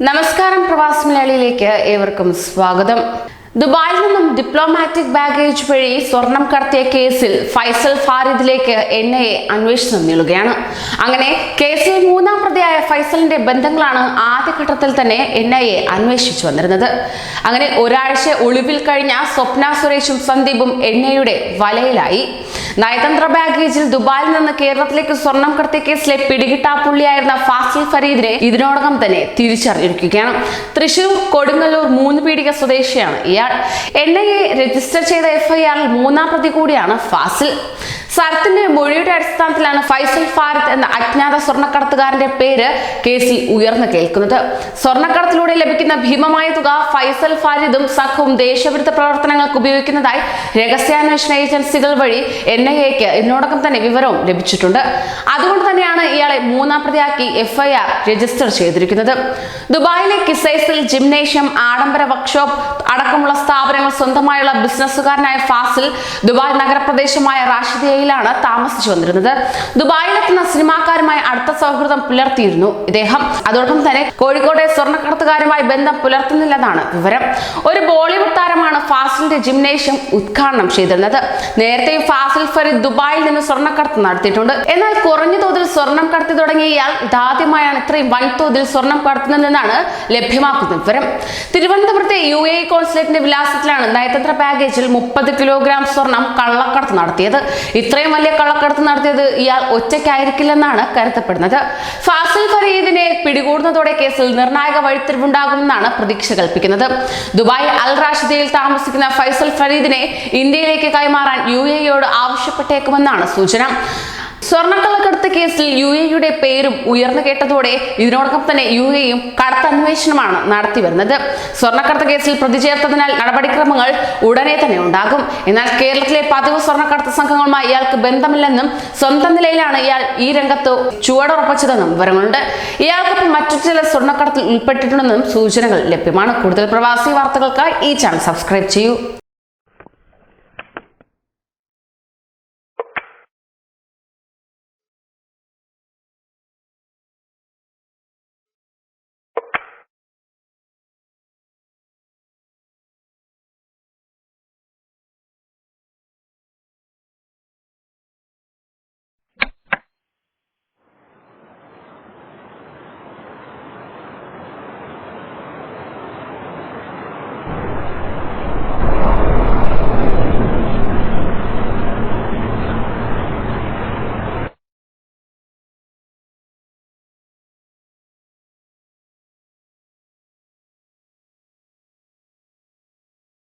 നമസ്കാരം, പ്രവാസി മലയാളിയിലേക്ക് ഏവർക്കും സ്വാഗതം. ദുബായിൽ നിന്നും ഡിപ്ലോമാറ്റിക് ബാഗേജ് വഴി സ്വർണം കടത്തിയ കേസിൽ ഫൈസൽ ഫാരിദിലേക്ക് NIA അന്വേഷണം നീളുകയാണ്. അങ്ങനെ കേസിൽ മൂന്നാം പ്രതിയായ ഫൈസലിന്റെ ബന്ധങ്ങളാണ് ആദ്യഘട്ടത്തിൽ തന്നെ NIA അന്വേഷിച്ചു വന്നിരുന്നത്. അങ്ങനെ ഒരാഴ്ച ഒളിവിൽ കഴിഞ്ഞ സ്വപ്ന സുരേഷും സന്ദീപും NIAയുടെ വലയിലായി. നയതന്ത്ര ബാഗേജിൽ ദുബായിൽ നിന്ന് കേരളത്തിലേക്ക് സ്വർണം കടത്തിയ കേസിലെ പിടികിട്ടാപ്പുള്ളിയായിരുന്ന ഫാസിൽ ഫരീദിനെ ഇതിനോടകം തന്നെ തിരിച്ചറിഞ്ഞിരിക്കുകയാണ്. തൃശൂർ കൊടുങ്ങല്ലൂർ 3 പീടിക സ്വദേശിയാണ് ഇയാൾ. NIA രജിസ്റ്റർ ചെയ്ത FIR-ൽ മൂന്നാം പ്രതി കൂടിയാണ് ഫാസിൽ. സരത്തിന്റെ മൊഴിയുടെ അടിസ്ഥാനത്തിലാണ് ഫൈസൽ ഫാരിദ് എന്ന അജ്ഞാത സ്വർണ്ണക്കടത്തുകാരന്റെ പേര് കേസിൽ ഉയർന്നു കേൾക്കുന്നത്. സ്വർണ്ണക്കടത്തിലൂടെ ലഭിക്കുന്ന ഭീമമായ തുക ഫൈസൽ ഫാരിദും സംഘവും ദേശവിരുദ്ധ പ്രവർത്തനങ്ങൾക്ക് ഉപയോഗിക്കുന്നതായി രഹസ്യാന്വേഷണ ഏജൻസികൾ വഴി NIA-ക്ക് ഇതിനോടകം തന്നെ വിവരവും ലഭിച്ചിട്ടുണ്ട്. അതുകൊണ്ട് തന്നെയാണ് ഇയാളെ മൂന്നാം പ്രതിയാക്കി FIR രജിസ്റ്റർ ചെയ്തിരിക്കുന്നത്. ദുബായിലെ കിസൈസിൽ ജിംനേഷ്യം, ആഡംബര വർക്ക്ഷോപ്പ് അടക്കമുള്ള സ്ഥാപനങ്ങൾ സ്വന്തമായുള്ള ബിസിനസ്സുകാരനായ ഫാസിൽ ദുബായ് നഗരപ്രദേശമായ റാഷിദയിലാണ് താമസിച്ചു വന്നിരുന്നത്. ദുബായിലെത്തുന്ന സിനിമാക്കാരുമായി അടുത്ത സൗഹൃദം പുലർത്തിയിരുന്നു ഇദ്ദേഹം. അതോടൊപ്പം തന്നെ കോഴിക്കോട്ടെ സ്വർണ്ണക്കടത്തുകാരുമായി ബന്ധം പുലർത്തുന്നില്ലെന്നാണ് വിവരം. ഒരു ബോളിവുഡ് താരമാണ് ഫാസിലിന്റെ ജിംനേഷ്യം ഉദ്ഘാടനം ചെയ്തിരുന്നത്. നേരത്തെ ഫാസിൽ ഫരീദ് ദുബായിൽ നിന്ന് സ്വർണ്ണക്കടത്ത് നടത്തിയിട്ടുണ്ട്. എന്നാൽ കുറഞ്ഞ തോതിൽ സ്വർണം കടത്തി തുടങ്ങിയ ഇയാൾ ഇതാദ്യമായാണ് ഇത്രയും വൻതോതിൽ സ്വർണം കടത്തുന്നതെന്നാണ് ലഭ്യമാക്കുന്ന വിവരം. തിരുവനന്തപുരത്തെ UAE കോൺസുലേറ്റിന്റെ വിലാസത്തിലാണ് നയതന്ത്ര ബാഗേജിൽ 30 കിലോഗ്രാം സ്വർണം കള്ളക്കടത്ത് നടത്തിയത്. ഇത്രയും വലിയ കള്ളക്കടത്ത് നടത്തിയത് ഇയാൾ ഒറ്റയ്ക്കായിരിക്കില്ലെന്നാണ് കരുതപ്പെടുന്നത്. ഫാസിൽ ഫരീദിനെ പിടികൂടുന്നതോടെ കേസിൽ നിർണായക വഴിത്തിരിവുണ്ടാകുമെന്നാണ് പ്രതീക്ഷ കൽപ്പിക്കുന്നത്. ദുബായ് അൽ റാഷിദയിൽ താമസിക്കുന്ന ഫൈസൽ ഫരീദിനെ ഇന്ത്യയിലേക്ക് കൈമാറാൻ UAE-യോട് ആവശ്യപ്പെട്ടേക്കുമെന്നാണ് സൂചന. സ്വർണ്ണക്കള്ളക്കടത്ത് കേസിൽ UAE-യുടെ പേരും ഉയർന്നു കേട്ടതോടെ ഇതിനോടൊപ്പം തന്നെ UAE-യും കടത്തന്വേഷണമാണ് നടത്തി വരുന്നത്. സ്വർണ്ണക്കടത്ത് കേസിൽ പ്രതി ചേർത്തതിനാൽ നടപടിക്രമങ്ങൾ ഉടനെ തന്നെ ഉണ്ടാകും. എന്നാൽ കേരളത്തിലെ പതിവ് സ്വർണ്ണക്കടത്ത് സംഘങ്ങളുമായി ഇയാൾക്ക് ബന്ധമില്ലെന്നും സ്വന്തം നിലയിലാണ് ഇയാൾ ഈ രംഗത്ത് ചുവടുറപ്പിച്ചതെന്നും വിവരങ്ങളുണ്ട്. ഇയാൾക്കൊപ്പം മറ്റു ചില സ്വർണ്ണക്കടത്തിൽ ഉൾപ്പെട്ടിട്ടുണ്ടെന്നും സൂചനകൾ ലഭ്യമാണ്. കൂടുതൽ പ്രവാസി വാർത്തകൾക്കായി ഈ ചാനൽ സബ്സ്ക്രൈബ് ചെയ്യൂ.